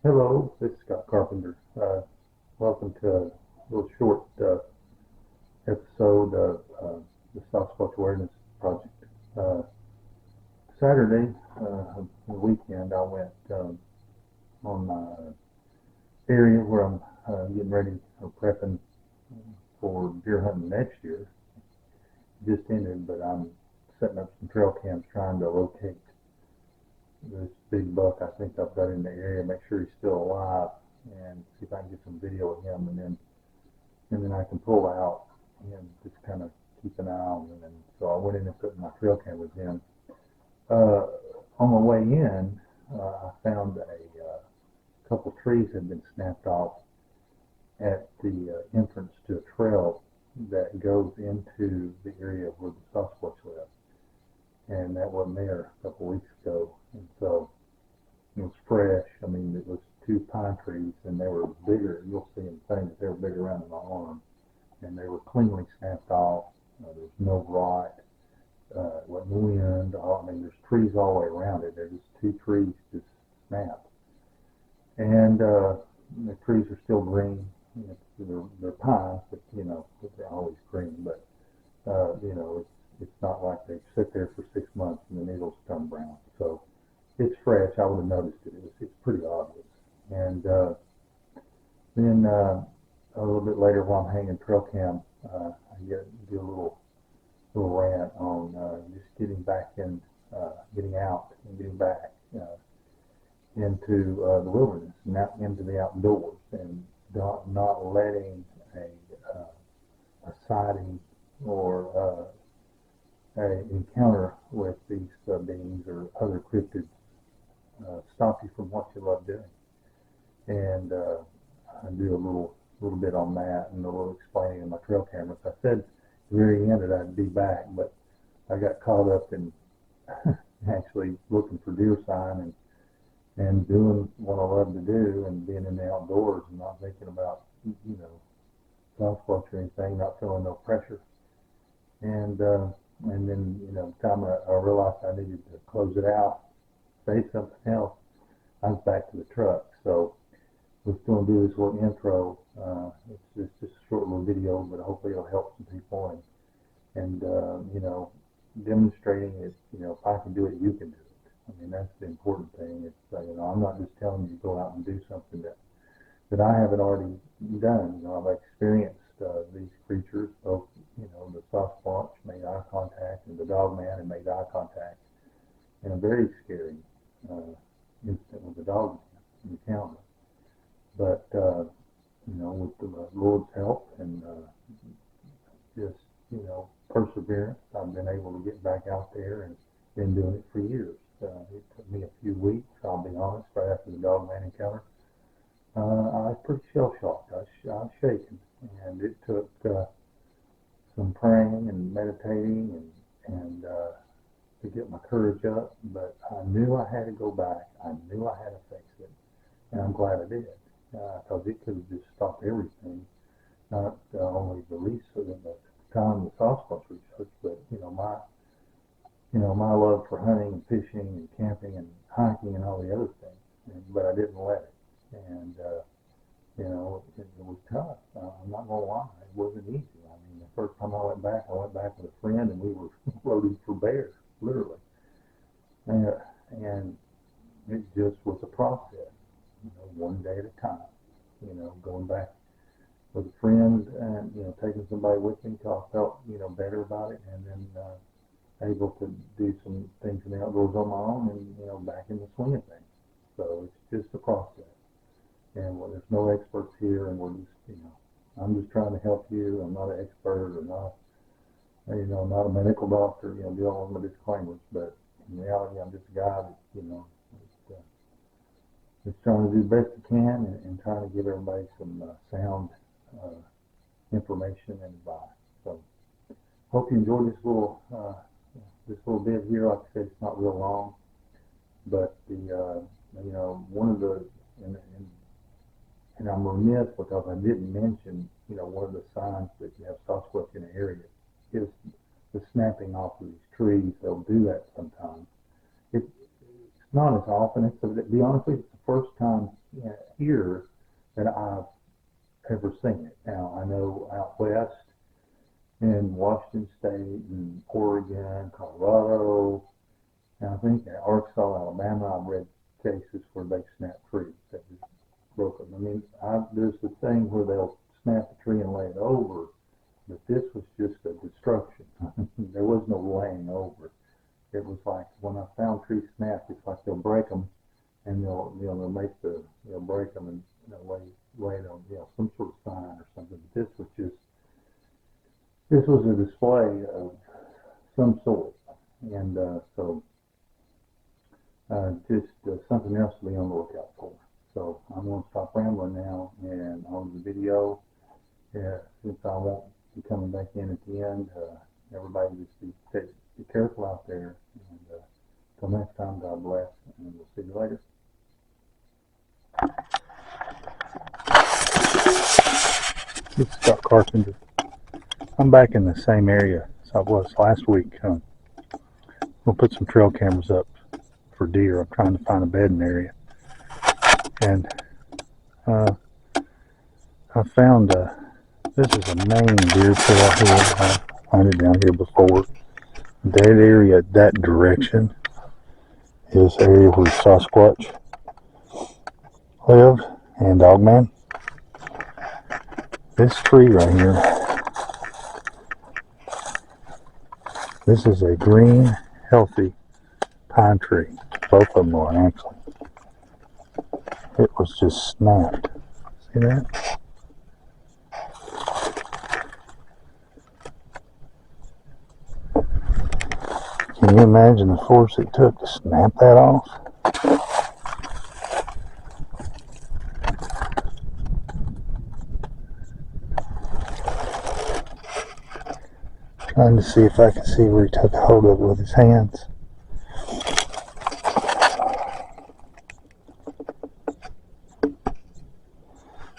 Hello, this is Scott Carpenter. Welcome to a little short episode of the Sasquatch Awareness Project. Saturday, the weekend, I went on my area where I'm getting ready or prepping for deer hunting next year. It just ended, but I'm setting up some trail cams trying to locate this big buck I think I've got in the area, make sure he's still alive, and see if I can get some video of him, and then I can pull out and just kind of keep an eye on him. And so I went in and put my trail cameras in. On my way in, I found a couple trees had been snapped off at the entrance to a trail that goes into the area where the Sasquatch live, and that wasn't there a couple weeks ago. And so it was fresh. I mean, it was two pine trees, and they were bigger. You'll see in the thing that they were bigger around my arm, and they were cleanly snapped off. There was no rot. It wasn't wind. I mean, there's trees all the way around it. There's just two trees just snapped, and the trees are still green. They're pines, but they're always green. But it's not like they sit there for 6 months and the needles turn brown. So it's fresh. I would have noticed it. It's pretty obvious. And then a little bit later, while I'm hanging trail cam, I do a little rant on just getting back in, getting out and getting back into the wilderness and out into the outdoors, and not letting a sighting or an encounter with these beings or other cryptids stop you from what you love doing. And I do a little bit on that and a little explaining in my trail cameras. I said at the very end that I'd be back, but I got caught up in actually looking for deer sign and doing what I love to do and being in the outdoors and not thinking about Sasquatch or anything, not feeling no pressure. And then, the time I realized I needed to close it out, say something else, I was back to the truck. So we're going to do this little intro. It's just a short little video, but hopefully it'll help some people and demonstrating it. If I can do it, you can do it. I mean, that's the important thing. It's I'm not just telling you to go out and do something that I haven't already done. I've experienced these creatures, both the Sasquatch made eye contact and the dog man had made eye contact, and a very scary incident with the dog man encounter. But with the Lord's help and just perseverance, I've been able to get back out there and been doing it for years. It took me a few weeks, I'll be honest, right after the dog man encounter. I was pretty shell-shocked. I was shaken, and it took some praying and meditating and to get my courage up. But I knew I had to go back. I knew I had to fix it, and I'm glad I did, because it could have just stopped everything. Not only the research at the time, the Sasquatch research, but my love for hunting and fishing and camping and hiking and all the other things. But I didn't let it. And, it was tough. I'm not going to lie. It wasn't easy. I mean, the first time I went back with a friend, and we were loaded for bears, literally. And it just was a process. going back with a friend and, taking somebody with me until I felt, better about it, and then able to do some things in the outdoors on my own and, back in the swing of things. So it's just a process. And there's no experts here, and we're just, I'm just trying to help you. I'm not an expert or not, not a medical doctor, do all of my disclaimers, but in reality, I'm just a guy that, just trying to do the best I can and trying to give everybody some sound information and advice. So, hope you enjoyed this little bit here. Like I said, it's not real long, but one of the and I'm remiss because I didn't mention, one of the signs that you have Sasquatch in the area is the snapping off of these trees. They'll do that sometimes. It's not as often. To be honest with you, it's the first time here that I've ever seen it. Now, I know out west in Washington State and Oregon, Colorado, and I think in Arkansas, Alabama, I've read cases where they snap trees that just broken. I mean, there's the thing where they'll snap the tree and lay it over, but this was just a destruction. There was no laying over. It was like when I found trees snapped, it's like they'll break them and they'll break them and lay it on some sort of sign or something. But this was a display of some sort, and so just something else to be on the lookout for. So I'm going to stop rambling now and on the video. Since I won't be coming back in at the end, everybody just be careful out there. And until next time, God bless, and we'll see you later. This is Scott Carpenter. I'm back in the same area as I was last week. We'll put some trail cameras up for deer. I'm trying to find a bedding area. And I found this is a main deer trail here. I found it down here before. That area, that direction, is the area where Sasquatch live and Dogman. This tree right here, this is a green, healthy pine tree. Both of them are actually. It was just snapped. See that? Can you imagine the force it took to snap that off? Trying to see if I can see where he took a hold of it with his hands.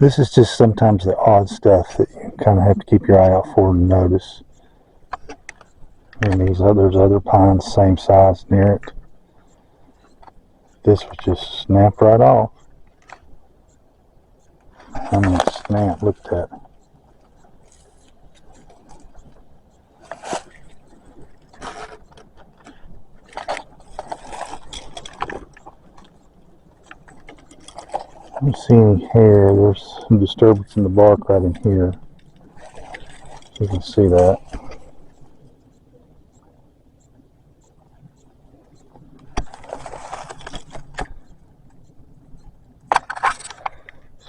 This is just sometimes the odd stuff that you kind of have to keep your eye out for and notice. And there's other pines same size near it. This was just snapped right off. I mean, snap, look at that. I don't see any hair. There's some disturbance in the bark right in here. You can see that.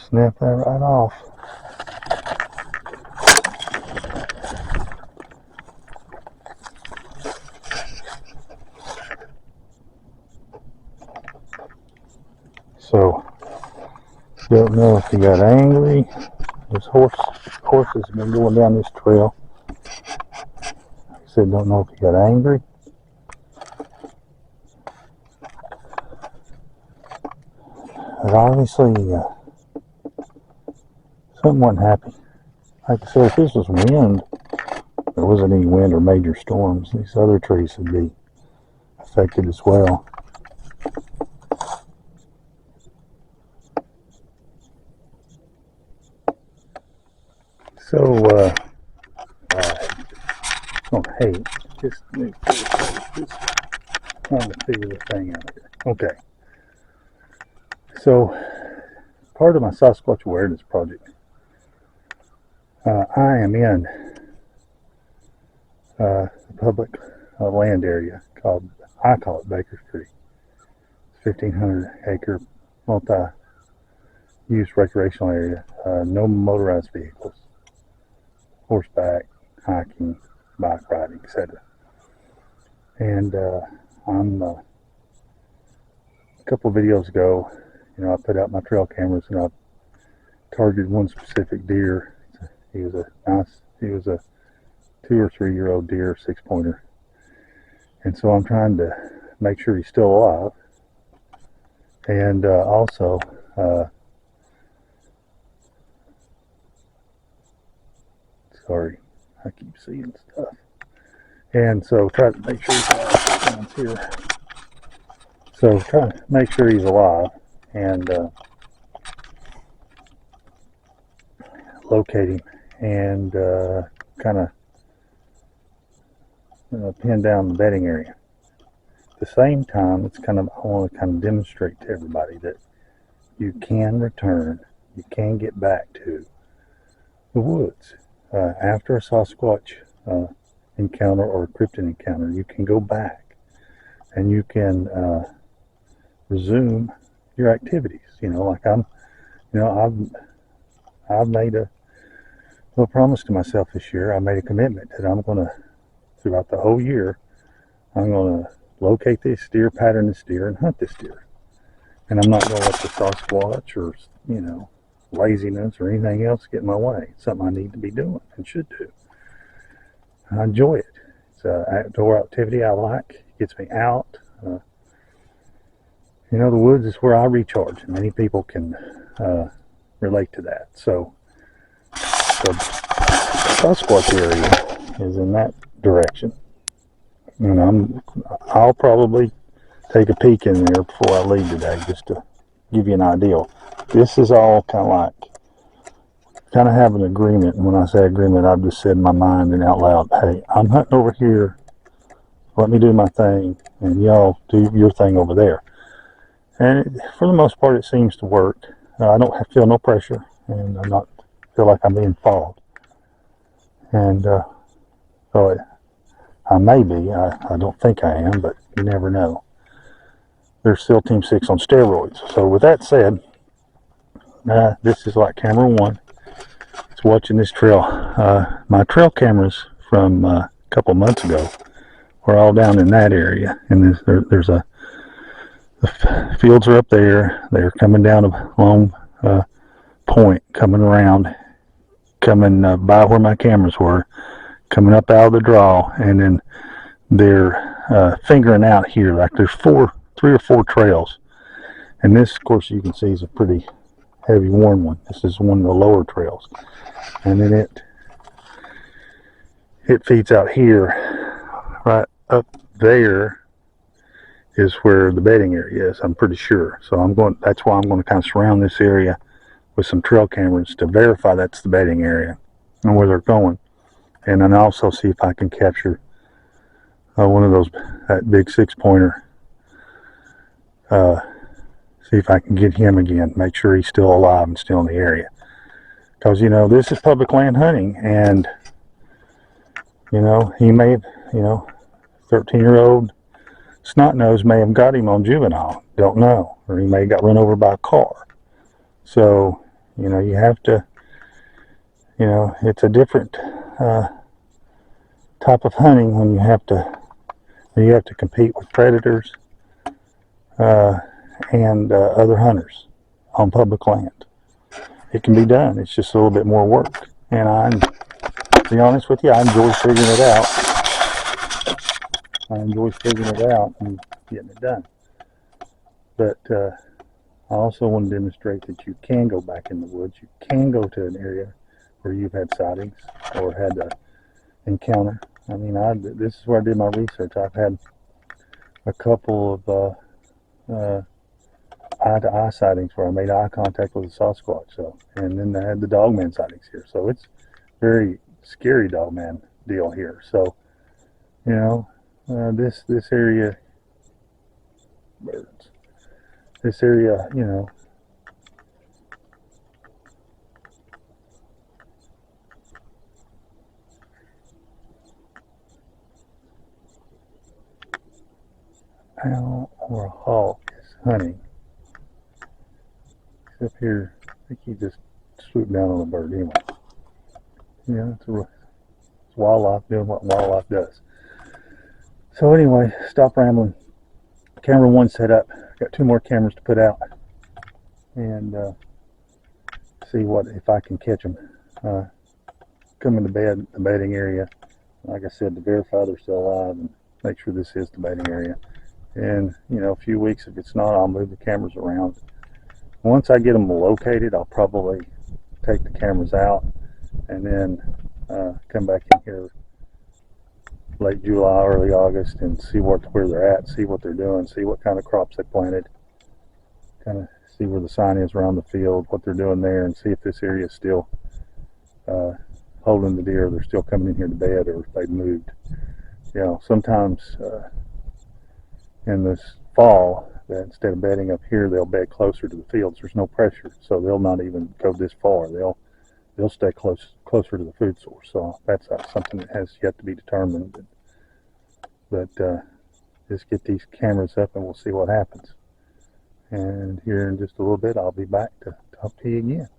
Snap that right off. So, don't know if he got angry. This horses have been going down this trail. Like I said, don't know if he got angry. But obviously, something wasn't happy. Like I said, if this was wind, there wasn't any wind or major storms, these other trees would be affected as well. So, hey, just trying to figure the thing out here. Okay. So, part of my Sasquatch awareness project, I am in a public land area called, I call it Baker's Creek. It's 1,500 acre multi-use recreational area. No motorized vehicles, horseback, hiking, bike riding, etc. And I'm a couple of videos ago, I put out my trail cameras and I targeted one specific deer. He was a 2 or 3 year old deer, 6-pointer. And so I'm trying to make sure he's still alive. And also, sorry, I keep seeing stuff. And so try to make sure he's alive. Here. So try to make sure he's alive and locate him and kind of pin down the bedding area. At the same time, I want to kind of demonstrate to everybody that you can return, you can get back to the woods. After a Sasquatch encounter or a cryptid encounter, you can go back and you can resume your activities. Like I've made a little promise to myself this year. I made a commitment that I'm going to, throughout the whole year, I'm going to locate this deer, pattern this deer, and hunt this deer. And I'm not going to let the Sasquatch or, laziness or anything else get in my way. It's something I need to be doing and should do. I enjoy it. It's an outdoor activity I like. It gets me out. The woods is where I recharge. Many people can relate to that. So the Sasquatch area is in that direction. And I'll probably take a peek in there before I leave today, just to give you an idea. This is all kind of have an agreement. And when I say agreement, I've just said in my mind and out loud, hey, I'm hunting over here. Let me do my thing, and y'all do your thing over there. And for the most part, it seems to work. I don't feel no pressure, and I not feel like I'm being followed. And so I may be. I don't think I am, but you never know. There's still Team 6 on steroids. So with that said, this is like camera 1. It's watching this trail. My trail cameras from a couple months ago were all down in that area. And there's the fields are up there. They're coming down a long point, coming around, coming by where my cameras were, coming up out of the draw, and then they're fingering out here. Like there's 3 or 4 trails. And this, of course, you can see is a pretty heavy worn one. This is one of the lower trails. And then it feeds out here. Right up there is where the bedding area is, I'm pretty sure. So that's why I'm going to kind of surround this area with some trail cameras to verify that's the bedding area and where they're going. And then also see if I can capture one of that big 6-pointer. See if I can get him again, make sure he's still alive and still in the area. Because, this is public land hunting, and, he may have, 13-year-old snot-nose may have got him on juvenile, don't know. Or he may have got run over by a car. So, you have to, it's a different type of hunting when you have to compete with predators and other hunters on public land. It can be done. It's just a little bit more work. And to be honest with you, I enjoy figuring it out. And getting it done. But I also want to demonstrate that you can go back in the woods. You can go to an area where you've had sightings or had an encounter. I mean, this is where I did my research. I've had a couple of eye-to-eye sightings where I made eye contact with a Sasquatch. And then I had the dogman sightings here. So it's very scary dogman deal here. So, this area, birds. This area, owl or a hawk is hunting. He's up here. I think he just swooped down on a bird anyway. Yeah, it's wildlife doing what wildlife does. So anyway, stop rambling. Camera one set up. Got 2 more cameras to put out and see what if I can catch them. Come into bed, the bedding area. Like I said, to verify they're still alive and make sure this is the bedding area. And a few weeks, if it's not, I'll move the cameras around. Once I get them located, I'll probably take the cameras out and then come back in here late July, early August, and see where they're at, see what they're doing, see what kind of crops they planted, kind of see where the sign is around the field, what they're doing there, and see if this area is still holding the deer, they're still coming in here to bed, or if they've moved. Sometimes in this fall, that instead of bedding up here, they'll bed closer to the fields. There's no pressure, so they'll not even go this far. They'll stay closer to the food source. So that's something that has yet to be determined. But just get these cameras up and we'll see what happens. And here in just a little bit, I'll be back to talk to you again.